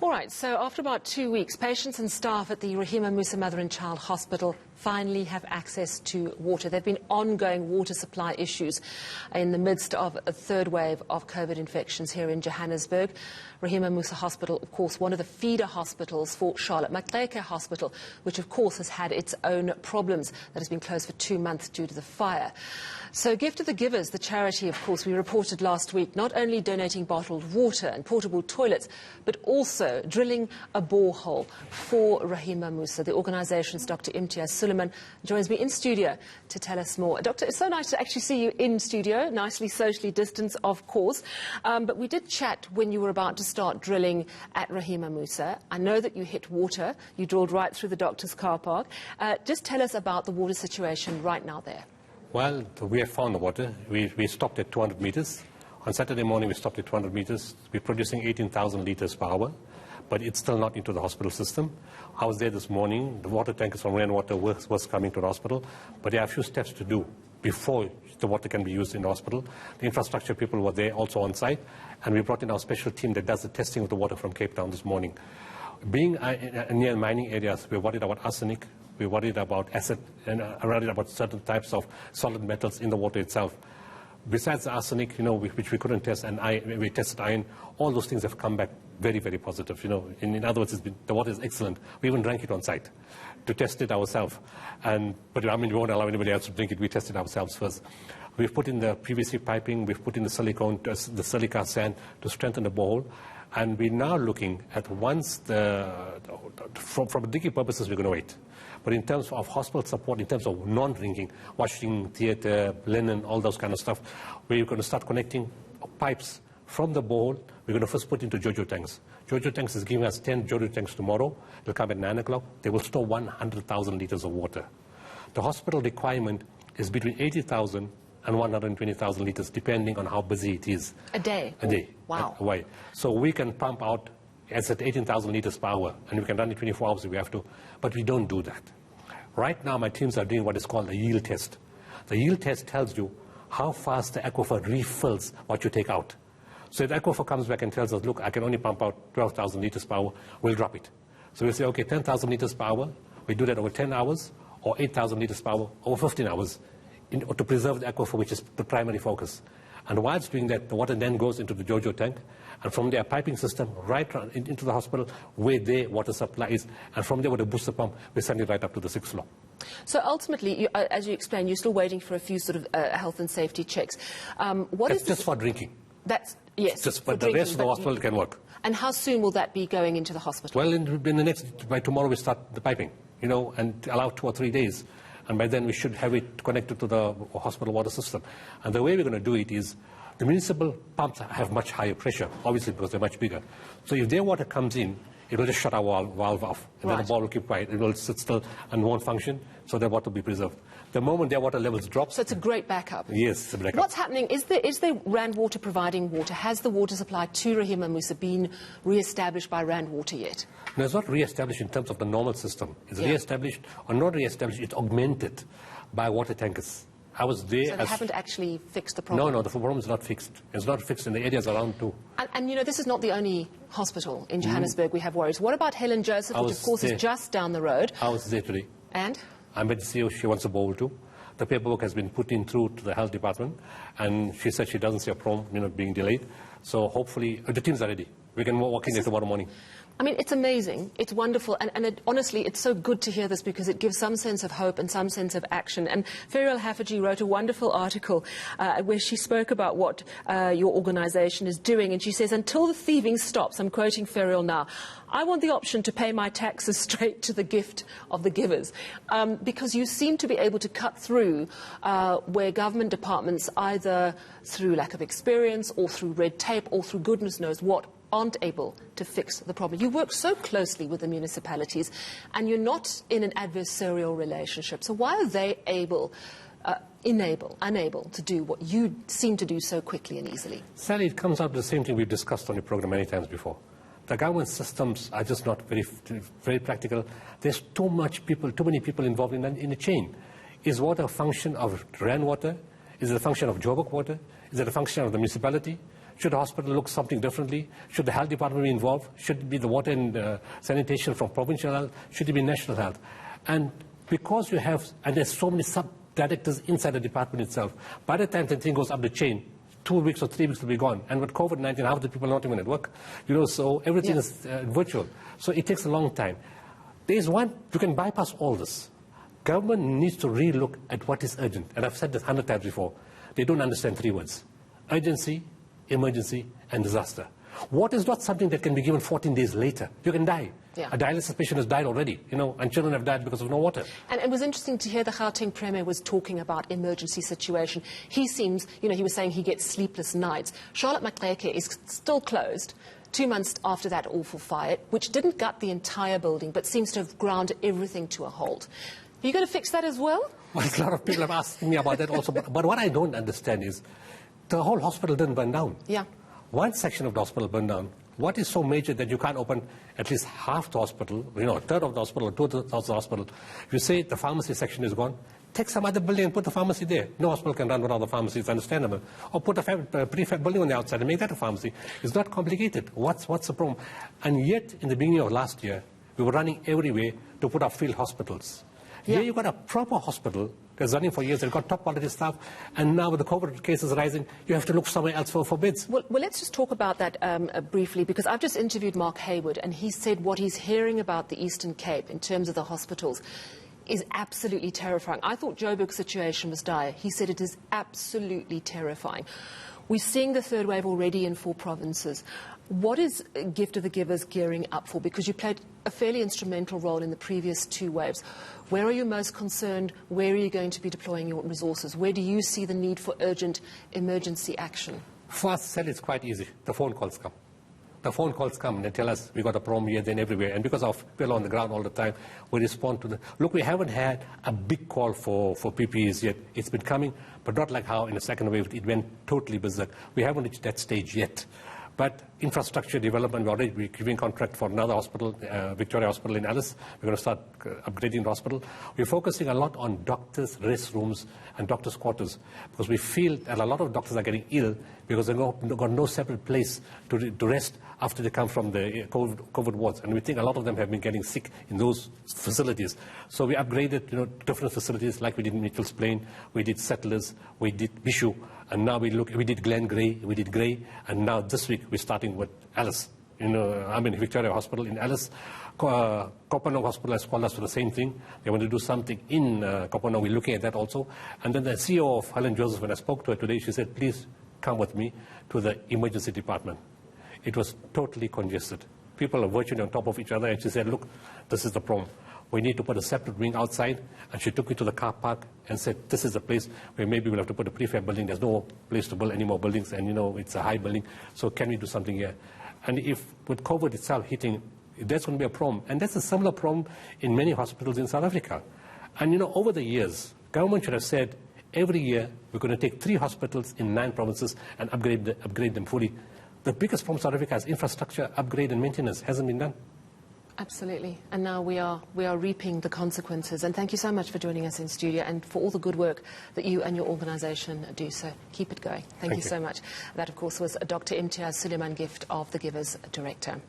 All right, so after about 2 weeks, patients and staff at the Rahima Moosa Mother and Child Hospital finally have access to water. There have been ongoing water supply issues in the midst of a third wave of COVID infections here in Johannesburg. Rahima Moosa Hospital, of course, one of the feeder hospitals for Charlotte Maxeke Hospital, which of course has had its own problems, that has been closed for 2 months due to the fire. So Gift of the Givers, the charity, of course, we reported last week, not only donating bottled water and portable toilets, but also drilling a borehole for Rahima Moosa. The organisation's Dr Imtiaz Sooliman joins me in studio to tell us more. Doctor, it's so nice to actually see you in studio, nicely socially distanced, of course. But we did chat when you were about to start drilling at Rahima Moosa. I know that you hit water. You drilled right through the doctor's car park. Just tell us about the water situation right now there. Well, we have found the water. We stopped at 200 meters. On Saturday morning, we stopped at 200 meters. We're producing 18,000 liters per hour, but it's still not into the hospital system. I was there this morning. The water tankers from rainwater was coming to the hospital, but there are a few steps to do before the water can be used in the hospital. The infrastructure people were there also on site, and we brought in our special team that does the testing of the water from Cape Town this morning. Being near mining areas, we're worried about arsenic. We're worried about acid and worried about certain types of solid metals in the water itself. Besides the arsenic, which we couldn't test, and we tested iron, all those things have come back very, very positive. In other words, the water is excellent. We even drank it on site to test it ourselves. But we won't allow anybody else to drink it. We tested ourselves first. We've put in the PVC piping. We've put in the silicone, the silica sand to strengthen the borehole. And we're now looking at once from digging purposes, we're going to wait. But in terms of hospital support, in terms of non-drinking, washing, theatre, linen, all those kind of stuff, we're going to start connecting pipes from the borehole. We're going to first put into Jojo tanks. Jojo tanks is giving us 10 Jojo tanks tomorrow. They'll come at 9 o'clock. They will store 100,000 liters of water. The hospital requirement is between 80,000 and 120,000 liters, depending on how busy it is. A day? A day. Wow. Away. So we can pump out, as at 18,000 liters per hour, and we can run it 24 hours if we have to. But we don't do that. Right now, my teams are doing what is called a yield test. The yield test tells you how fast the aquifer refills what you take out. So if the aquifer comes back and tells us, look, I can only pump out 12,000 liters per hour, we'll drop it. So we'll say, okay, 10,000 liters per hour. We do that over 10 hours, or 8,000 liters per hour, over 15 hours, to preserve the aquifer, which is the primary focus. And while it's doing that, the water then goes into the Jojo tank, and from their piping system right into the hospital where their water supply is, and from there with a booster pump, we send it right up to the 6th floor. So ultimately, as you explained, you're still waiting for a few sort of health and safety checks. That's just for drinking. That's, yes. But the rest of the hospital can work. And how soon will that be going into the hospital? Well, by tomorrow we start the piping, and allow 2 or 3 days. And by then we should have it connected to the hospital water system. And the way we're going to do it is, the municipal pumps have much higher pressure, obviously because they're much bigger. So if their water comes in, it will just shut our valve off. And then the ball will keep quiet. It will sit still and won't function, so their water will be preserved. The moment their water levels drop... So it's a great backup. Yes, it's a backup. What's happening? Is the Rand Water providing water? Has the water supply to Rahima Moosa been re-established by Rand Water yet? No, it's not re-established in terms of the normal system. It's re-established, or not re-established, it's augmented by water tankers. I was there. So they haven't actually fixed the problem? No, the problem is not fixed. It's not fixed in the areas around too. And this is not the only hospital in Johannesburg we have worries. What about Helen Joseph, which of course is just down the road? I was there today. And? I met the CEO, she wants a bowl too. The paperwork has been put in through to the health department, and she said she doesn't see a problem, being delayed. So hopefully, the teams are ready. We can walk in there tomorrow morning. I mean, it's amazing. It's wonderful. And honestly, it's so good to hear this because it gives some sense of hope and some sense of action. And Ferial Haffajee wrote a wonderful article where she spoke about what your organisation is doing. And she says, until the thieving stops, I'm quoting Ferial now, I want the option to pay my taxes straight to the gift of the givers. Because you seem to be able to cut through where government departments, either through lack of experience or through red tape or through goodness knows what, aren't able to fix the problem. You work so closely with the municipalities and you're not in an adversarial relationship. So why are they unable to do what you seem to do so quickly and easily? Sally, it comes out to the same thing we've discussed on the program many times before. The government systems are just not very practical. There's too many people involved in the chain. Is water a function of Rand Water? Is it a function of Joburg Water? Is it a function of the municipality? Should the hospital look something differently? Should the health department be involved? Should it be the water and sanitation from provincial health? Should it be national health? And because you have, and there's so many sub-directors inside the department itself, by the time the thing goes up the chain, 2 weeks or 3 weeks will be gone. And with COVID-19, half the people are not even at work. So everything is virtual. So it takes a long time. There is one, you can bypass all this. Government needs to relook at what is urgent. And I've said this 100 times before. They don't understand 3 words: urgency, emergency, and disaster. What is not something that can be given 14 days later? You can die. Yeah. A dialysis patient has died already, and children have died because of no water. And it was interesting to hear the Gauteng Premier was talking about emergency situation. He seems, he was saying he gets sleepless nights. Charlotte Maxeke is still closed 2 months after that awful fire, which didn't gut the entire building, but seems to have ground everything to a halt. Are you going to fix that as well? Well, a lot of people have asked me about that also. But what I don't understand is the whole hospital didn't burn down. Yeah. One section of the hospital burned down. What is so major that you can't open at least half the hospital, a third of the hospital, or 2/3 of the hospital? You say the pharmacy section is gone, take some other building and put the pharmacy there. No hospital can run without the pharmacy, it's understandable. Or put a prefab building on the outside and make that a pharmacy. It's not complicated. What's the problem? And yet, in the beginning of last year, we were running everywhere to put up field hospitals. Yeah. Here you've got a proper hospital that's running for years, they've got top quality staff, and now with the COVID cases rising, you have to look somewhere else for beds. Well, let's just talk about that briefly, because I've just interviewed Mark Hayward, and he said what he's hearing about the Eastern Cape in terms of the hospitals is absolutely terrifying. I thought Joburg's situation was dire. He said it is absolutely terrifying. We're seeing the third wave already in 4 provinces. What is Gift of the Givers gearing up for? Because you played a fairly instrumental role in the previous 2 waves. Where are you most concerned? Where are you going to be deploying your resources? Where do you see the need for urgent emergency action? For us, it's quite easy. The phone calls come. The phone calls come and they tell us we got a problem here, then everywhere. And because of people on the ground all the time, we respond to them. Look, we haven't had a big call for PPEs yet. It's been coming, but not like how in the second wave it went totally berserk. We haven't reached that stage yet. But infrastructure development, we're giving contract for another hospital, Victoria Hospital in Alice. We're going to start upgrading the hospital. We're focusing a lot on doctors' restrooms and doctors' quarters, because we feel that a lot of doctors are getting ill because they've got no separate place to rest after they come from the COVID wards. And we think a lot of them have been getting sick in those facilities. So we upgraded different facilities, like we did in Mitchell's Plain, we did Settlers, we did Bishu, and now we did Glen Grey, we did Grey, and now this week we're starting with Alice. Victoria Hospital in Alice. Kopanong Hospital has called us for the same thing. They want to do something in Kopanong. We're looking at that also. And then the CEO of Helen Joseph, when I spoke to her today, she said, please come with me to the emergency department. It was totally congested. People are virtually on top of each other, and she said, look, this is the problem. We need to put a separate wing outside. And she took me to the car park and said, this is the place where maybe we'll have to put a prefab building. There's no place to build any more buildings, and it's a high building. So can we do something here? And if with COVID itself hitting, that's going to be a problem. And that's a similar problem in many hospitals in South Africa. And over the years, government should have said, every year we're going to take 3 hospitals in 9 provinces and upgrade them fully. The biggest problem in South Africa is infrastructure, upgrade and maintenance. Hasn't been done. Absolutely. And now we are reaping the consequences. And thank you so much for joining us in studio and for all the good work that you and your organisation do. So keep it going. Thank you so much. That, of course, was Dr Imtiaz Sooliman, Gift of the Givers Director.